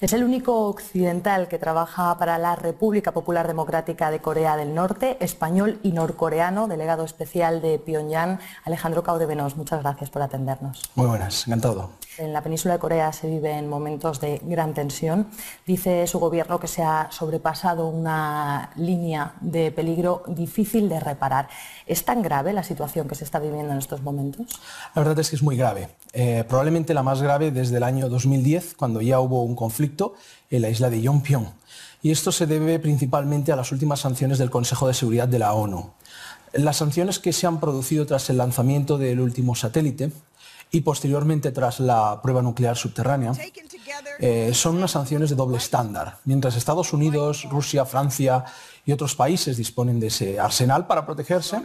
Es el único occidental que trabaja para la República Popular Democrática de Corea del Norte, español y norcoreano, delegado especial de Pyongyang. Alejandro Caudevenos, muchas gracias por atendernos. Muy buenas, encantado. En la península de Corea se viven momentos de gran tensión. Dice su gobierno que se ha sobrepasado una línea de peligro difícil de reparar. ¿Es tan grave la situación que se está viviendo en estos momentos? La verdad es que es muy grave. Probablemente la más grave desde el año 2010, cuando ya hubo un conflicto en la isla de Yeonpyeong. Y esto se debe principalmente a las últimas sanciones del Consejo de Seguridad de la ONU. Las sanciones que se han producido tras el lanzamiento del último satélite y posteriormente tras la prueba nuclear subterránea, son unas sanciones de doble estándar. Mientras Estados Unidos, Rusia, Francia y otros países disponen de ese arsenal para protegerse,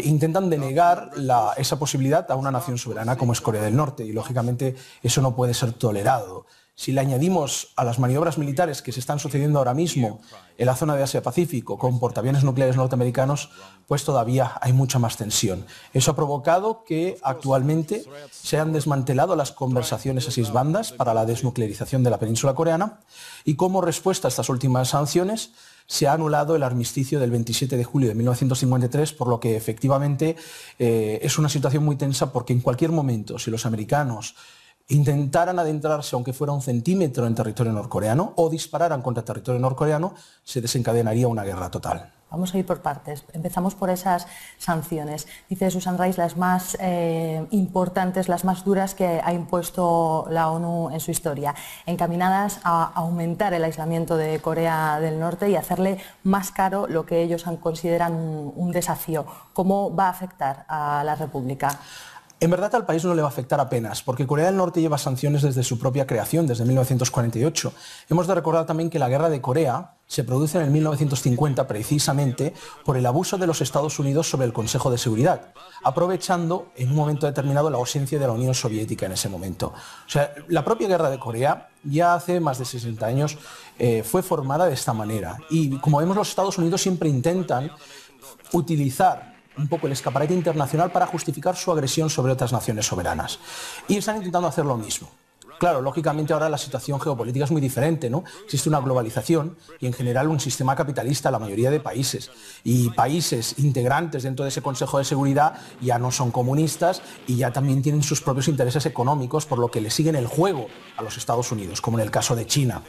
intentan denegar esa posibilidad a una nación soberana como es Corea del Norte, y lógicamente eso no puede ser tolerado. Si le añadimos a las maniobras militares que se están sucediendo ahora mismo en la zona de Asia-Pacífico con portaaviones nucleares norteamericanos, pues todavía hay mucha más tensión. Eso ha provocado que actualmente se han desmantelado las conversaciones a 6 bandas para la desnuclearización de la península coreana, y como respuesta a estas últimas sanciones se ha anulado el armisticio del 27 de julio de 1953, por lo que efectivamente es una situación muy tensa, porque en cualquier momento, si los americanos intentaran adentrarse, aunque fuera 1 centímetro, en territorio norcoreano o dispararan contra territorio norcoreano, se desencadenaría una guerra total. Vamos a ir por partes. Empezamos por esas sanciones. Dice Susan Rice, las más importantes, las más duras que ha impuesto la ONU en su historia, encaminadas a aumentar el aislamiento de Corea del Norte y hacerle más caro lo que ellos consideran un desafío. ¿Cómo va a afectar a la República? En verdad al país no le va a afectar apenas, porque Corea del Norte lleva sanciones desde su propia creación, desde 1948. Hemos de recordar también que la guerra de Corea se produce en el 1950 precisamente por el abuso de los Estados Unidos sobre el Consejo de Seguridad, aprovechando en un momento determinado la ausencia de la Unión Soviética en ese momento. O sea, la propia guerra de Corea ya hace más de 60 años fue formada de esta manera. Y como vemos, los Estados Unidos siempre intentan utilizar un poco el escaparate internacional para justificar su agresión sobre otras naciones soberanas. Y están intentando hacer lo mismo. Claro, lógicamente ahora la situación geopolítica es muy diferente, ¿no? Existe una globalización y en general un sistema capitalista en la mayoría de países. Y países integrantes dentro de ese Consejo de Seguridad ya no son comunistas y ya también tienen sus propios intereses económicos, por lo que le siguen el juego a los Estados Unidos, como en el caso de China.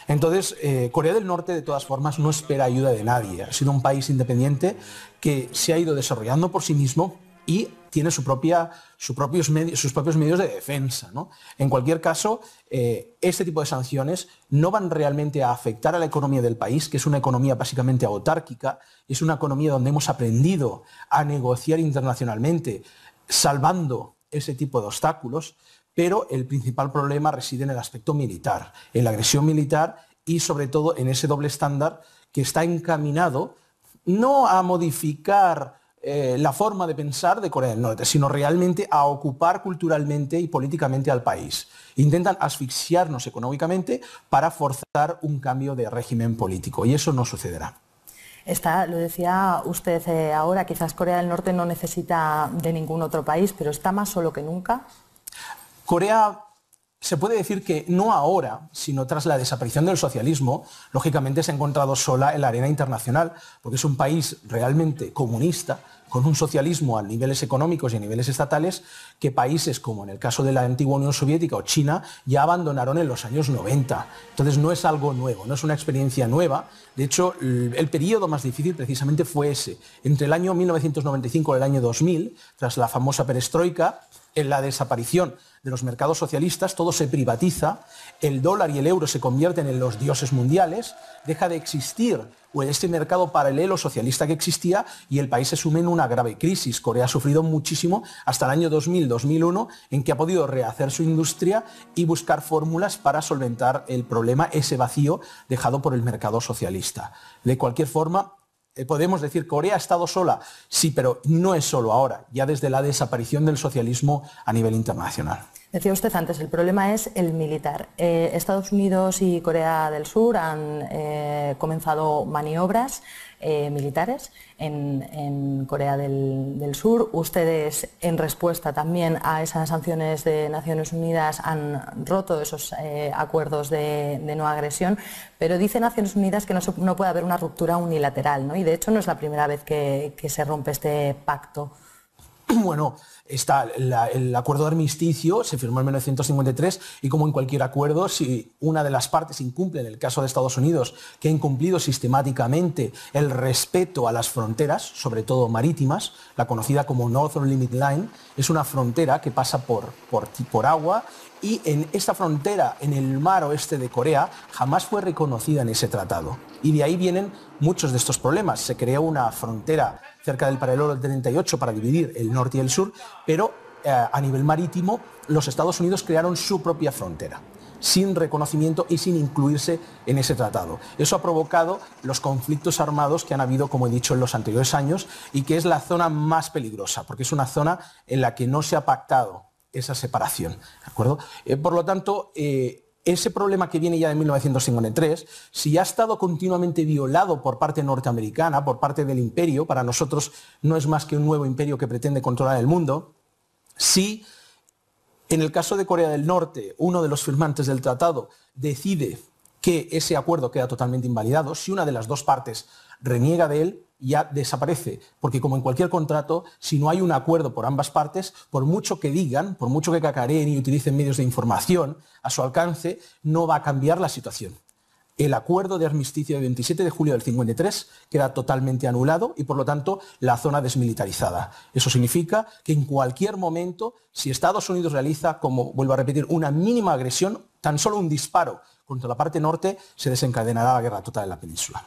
Entonces, Corea del Norte, de todas formas, no espera ayuda de nadie. Ha sido un país independiente que se ha ido desarrollando por sí mismo y tiene sus propios medios de defensa, ¿no? En cualquier caso, este tipo de sanciones no van realmente a afectar a la economía del país, que es una economía básicamente autárquica, es una economía donde hemos aprendido a negociar internacionalmente, salvando ese tipo de obstáculos. Pero el principal problema reside en el aspecto militar, en la agresión militar y sobre todo en ese doble estándar que está encaminado no a modificar la forma de pensar de Corea del Norte, sino realmente a ocupar culturalmente y políticamente al país. Intentan asfixiarnos económicamente para forzar un cambio de régimen político, y eso no sucederá. Lo decía usted ahora, quizás Corea del Norte no necesita de ningún otro país, pero está más solo que nunca. Corea, se puede decir que no ahora, sino tras la desaparición del socialismo, lógicamente se ha encontrado sola en la arena internacional, porque es un país realmente comunista, con un socialismo a niveles económicos y a niveles estatales, que países como en el caso de la antigua Unión Soviética o China ya abandonaron en los años 90. Entonces no es algo nuevo, no es una experiencia nueva. De hecho, el periodo más difícil precisamente fue ese. Entre el año 1995 y el año 2000, tras la famosa perestroika, en la desaparición de los mercados socialistas, todo se privatiza, el dólar y el euro se convierten en los dioses mundiales, deja de existir este mercado paralelo socialista que existía y el país se sume en una grave crisis. Corea ha sufrido muchísimo hasta el año 2000-2001, en que ha podido rehacer su industria y buscar fórmulas para solventar el problema, ese vacío dejado por el mercado socialista. De cualquier forma, podemos decir que Corea ha estado sola, sí, pero no es solo ahora, ya desde la desaparición del socialismo a nivel internacional. Decía usted antes, el problema es el militar. Estados Unidos y Corea del Sur han comenzado maniobras militares en Corea del Sur. Ustedes, en respuesta también a esas sanciones de Naciones Unidas, han roto esos acuerdos de no agresión, pero dice Naciones Unidas que no puede haber una ruptura unilateral, ¿no? Y de hecho no es la primera vez que se rompe este pacto. Bueno, el acuerdo de armisticio se firmó en 1953 y, como en cualquier acuerdo, si una de las partes incumple, en el caso de Estados Unidos, que ha incumplido sistemáticamente el respeto a las fronteras, sobre todo marítimas, la conocida como Northern Limit Line, es una frontera que pasa por agua, y en esta frontera, en el mar oeste de Corea, jamás fue reconocida en ese tratado. Y de ahí vienen muchos de estos problemas. Se creó una frontera cerca del paralelo del 38 para dividir el norte y el sur, pero a nivel marítimo los Estados Unidos crearon su propia frontera, sin reconocimiento y sin incluirse en ese tratado. Eso ha provocado los conflictos armados que han habido, como he dicho, en los anteriores años, y que es la zona más peligrosa, porque es una zona en la que no se ha pactado esa separación, ¿de acuerdo? Por lo tanto, ese problema que viene ya de 1953, si ha estado continuamente violado por parte norteamericana, por parte del imperio, para nosotros no es más que un nuevo imperio que pretende controlar el mundo, si en el caso de Corea del Norte uno de los firmantes del tratado decide que ese acuerdo queda totalmente invalidado, si una de las dos partes reniega de él, ya desaparece, porque como en cualquier contrato, si no hay un acuerdo por ambas partes, por mucho que digan, por mucho que cacareen y utilicen medios de información a su alcance, no va a cambiar la situación. El acuerdo de armisticio del 27 de julio del 53 queda totalmente anulado y, por lo tanto, la zona desmilitarizada. Eso significa que en cualquier momento, si Estados Unidos realiza, como vuelvo a repetir, una mínima agresión, tan solo un disparo contra la parte norte, se desencadenará la guerra total en la península.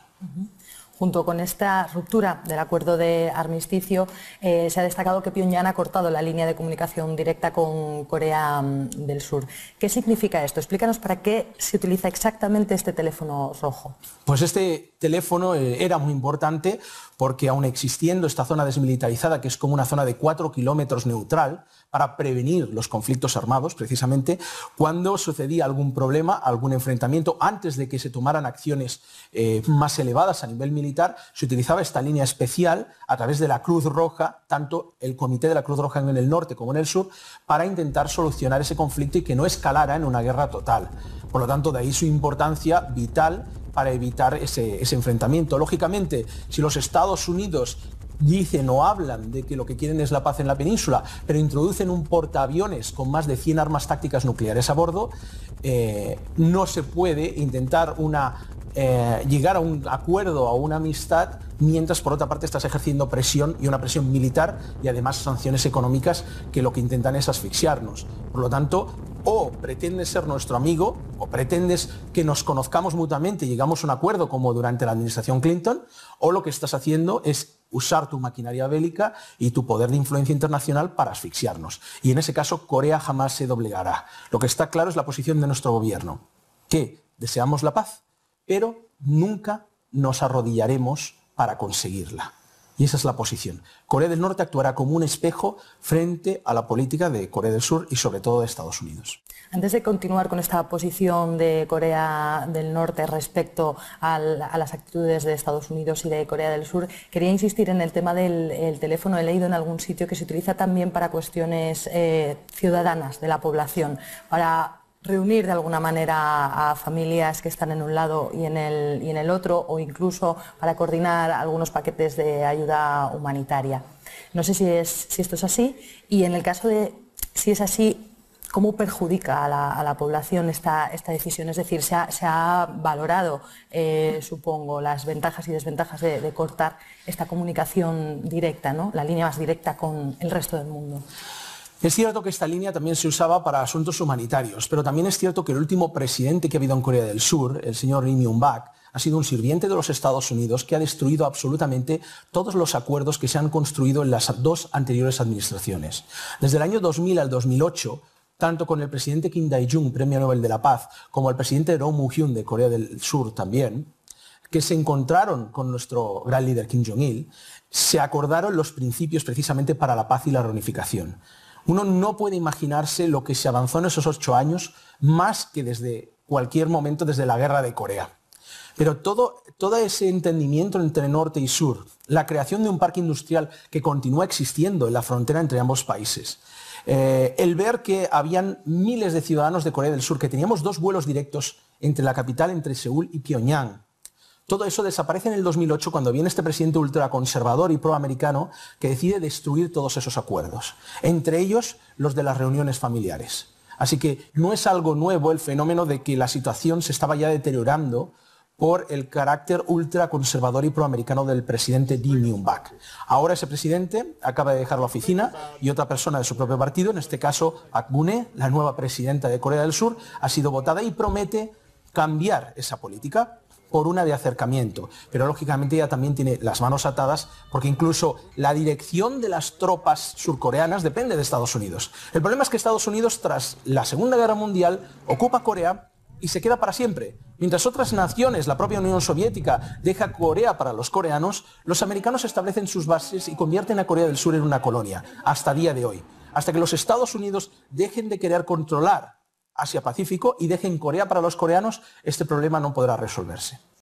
Junto con esta ruptura del acuerdo de armisticio, se ha destacado que Pyongyang ha cortado la línea de comunicación directa con Corea del Sur. ¿Qué significa esto? Explícanos para qué se utiliza exactamente este teléfono rojo. Pues este teléfono era muy importante porque, aun existiendo esta zona desmilitarizada, que es como una zona de 4 kilómetros neutral, para prevenir los conflictos armados, precisamente, cuando sucedía algún problema, algún enfrentamiento, antes de que se tomaran acciones más elevadas a nivel militar, se utilizaba esta línea especial a través de la Cruz Roja, tanto el Comité de la Cruz Roja en el norte como en el sur, para intentar solucionar ese conflicto y que no escalara en una guerra total. Por lo tanto, de ahí su importancia vital para evitar ese enfrentamiento. Lógicamente, si los Estados Unidos dicen o hablan de que lo que quieren es la paz en la península, pero introducen un portaaviones con más de 100 armas tácticas nucleares a bordo, no se puede intentar llegar a un acuerdo, a una amistad, mientras por otra parte estás ejerciendo presión, y una presión militar, y además sanciones económicas que lo que intentan es asfixiarnos. Por lo tanto, o pretendes ser nuestro amigo, o pretendes que nos conozcamos mutuamente y llegamos a un acuerdo como durante la administración Clinton, o lo que estás haciendo es usar tu maquinaria bélica y tu poder de influencia internacional para asfixiarnos. Y en ese caso, Corea jamás se doblegará. Lo que está claro es la posición de nuestro gobierno, que deseamos la paz, pero nunca nos arrodillaremos para conseguirla. Y esa es la posición. Corea del Norte actuará como un espejo frente a la política de Corea del Sur y sobre todo de Estados Unidos. Antes de continuar con esta posición de Corea del Norte respecto a las actitudes de Estados Unidos y de Corea del Sur, quería insistir en el tema del teléfono. He leído en algún sitio que se utiliza también para cuestiones ciudadanas de la población, para reunir de alguna manera a familias que están en un lado y en el otro, o incluso para coordinar algunos paquetes de ayuda humanitaria. No sé si esto es así, y en el caso de si es así, ¿cómo perjudica a la población esta decisión? Es decir, se ha valorado, supongo, las ventajas y desventajas de cortar esta comunicación directa, ¿no? La línea más directa con el resto del mundo. Es cierto que esta línea también se usaba para asuntos humanitarios, pero también es cierto que el último presidente que ha habido en Corea del Sur, el señor Lee Myung-bak, ha sido un sirviente de los Estados Unidos que ha destruido absolutamente todos los acuerdos que se han construido en las dos anteriores administraciones. Desde el año 2000 al 2008, tanto con el presidente Kim Dae-jung, Premio Nobel de la Paz, como el presidente Roh Moo-hyun de Corea del Sur también, que se encontraron con nuestro gran líder Kim Jong-il, se acordaron los principios precisamente para la paz y la reunificación. Uno no puede imaginarse lo que se avanzó en esos 8 años, más que desde cualquier momento desde la guerra de Corea. Pero todo ese entendimiento entre norte y sur, la creación de un parque industrial que continúa existiendo en la frontera entre ambos países, el ver que habían miles de ciudadanos de Corea del Sur, que teníamos 2 vuelos directos entre la capital, entre Seúl y Pyongyang, todo eso desaparece en el 2008 cuando viene este presidente ultraconservador y proamericano que decide destruir todos esos acuerdos, entre ellos los de las reuniones familiares. Así que no es algo nuevo el fenómeno de que la situación se estaba ya deteriorando por el carácter ultraconservador y proamericano del presidente Lee Myung-bak. Ahora ese presidente acaba de dejar la oficina y otra persona de su propio partido, en este caso Park Geun-hye, la nueva presidenta de Corea del Sur, ha sido votada y promete cambiar esa política por una de acercamiento. Pero lógicamente ella también tiene las manos atadas porque incluso la dirección de las tropas surcoreanas depende de Estados Unidos. El problema es que Estados Unidos, tras la Segunda Guerra Mundial, ocupa Corea y se queda para siempre. Mientras otras naciones, la propia Unión Soviética, deja Corea para los coreanos, los americanos establecen sus bases y convierten a Corea del Sur en una colonia, hasta día de hoy. Hasta que los Estados Unidos dejen de querer controlar Asia-Pacífico y dejen Corea para los coreanos, este problema no podrá resolverse.